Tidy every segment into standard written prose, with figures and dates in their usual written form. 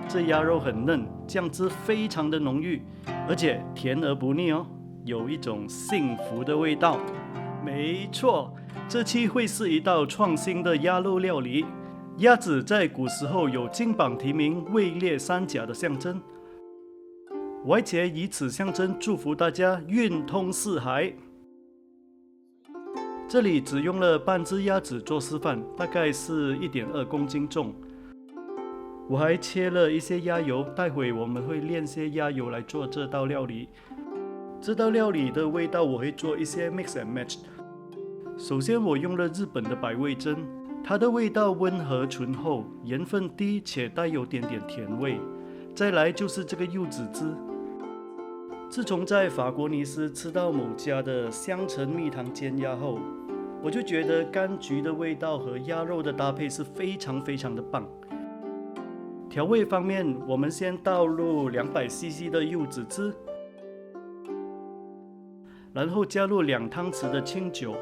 这鸭肉很嫩，酱汁非常的浓郁，而且甜而不腻哦，有一种幸福的味道。没错，这期会是一道创新的鸭肉料理。鸭子在古时候有金榜题名、位列三甲的象征，歪茄以此象征祝福大家运通四海。这里只用了半只鸭子做示范，大概是1.2公斤重。我还切了一些鸭油，待会我们会炼些鸭油来做这道料理。这道料理的味道我会做一些 mix and match。首先我用了日本的百味噌，它的味道温和醇厚，盐分低且带有点点甜味。再来就是这个柚子汁。自从在法国尼斯吃到某家的香橙蜜糖煎鸭后，我就觉得柑橘的味道和鸭肉的搭配是非常的棒。调味方面，我们先倒入200cc 的柚子汁，然后加入2汤匙的清酒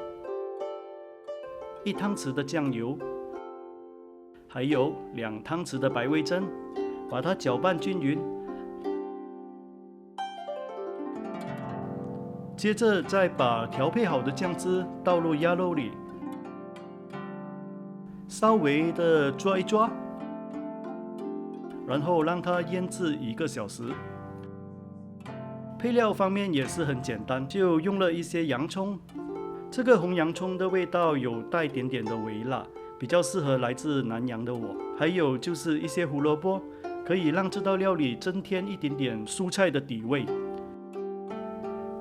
，1汤匙的酱油，还有2汤匙的百味噌，把它搅拌均匀。接着再把调配好的酱汁倒入鸭肉里，稍微的抓一抓，然后让它腌制1个小时。配料方面也是很简单，就用了一些洋葱。这个红洋葱的味道有带点点的微辣，比较适合来自南洋的我。还有就是一些胡萝卜，可以让这道料理增添一点点蔬菜的底味。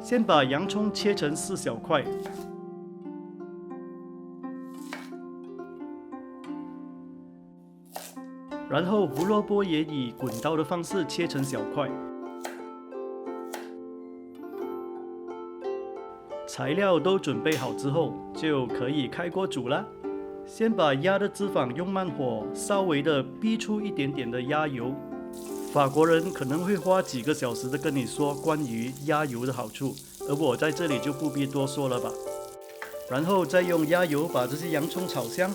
先把洋葱切成4小块，然后胡萝卜也以滚刀的方式切成小块。材料都准备好之后，就可以开锅煮了。先把鸭的脂肪用慢火稍微的逼出一点点的鸭油。法国人可能会花几个小时的跟你说关于鸭油的好处，而我在这里就不必多说了吧。然后再用鸭油把这些洋葱炒香，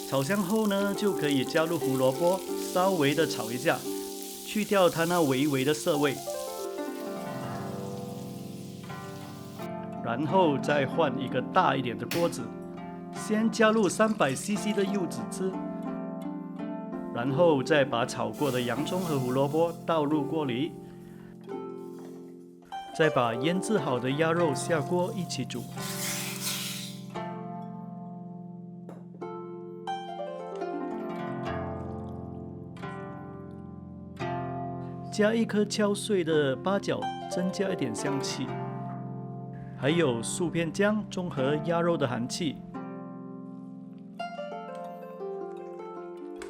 炒香后呢，就可以加入胡萝卜，稍微的炒一下，去掉它那微微的涩味。然后再换一个大一点的锅子，先加入300cc 的柚子汁，然后再把炒过的洋葱和胡萝卜倒入锅里，再把腌制好的鸭肉下锅一起煮。加1颗敲碎的八角，增加一点香气。还有数片姜，中和鸭肉的寒气。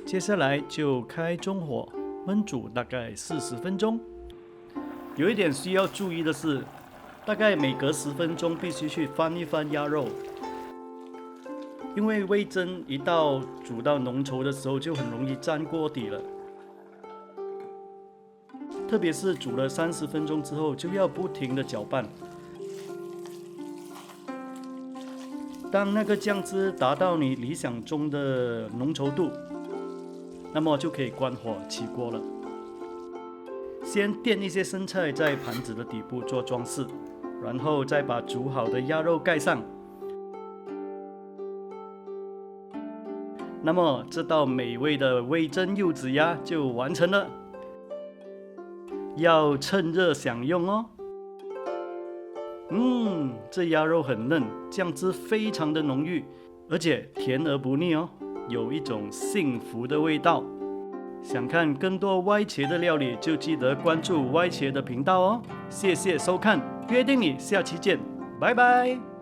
接下来就开中火焖煮大概40分钟。有一点需要注意的是，大概每隔10分钟必须去翻一翻鸭肉，因为味噌一到煮到浓稠的时候就很容易粘锅底了。特别是煮了30分钟之后，就要不停的搅拌。当那个酱汁达到你理想中的浓稠度，那么就可以关火起锅了。先垫一些生菜在盘子的底部做装饰，然后再把煮好的鸭肉盖上。那么这道美味的味噌柚子鸭就完成了，要趁热享用哦。这鸭肉很嫩，酱汁非常的浓郁，而且甜而不腻哦，有一种幸福的味道。想看更多歪茄的料理，就记得关注歪茄的频道哦。谢谢收看，约定你下期见，拜拜。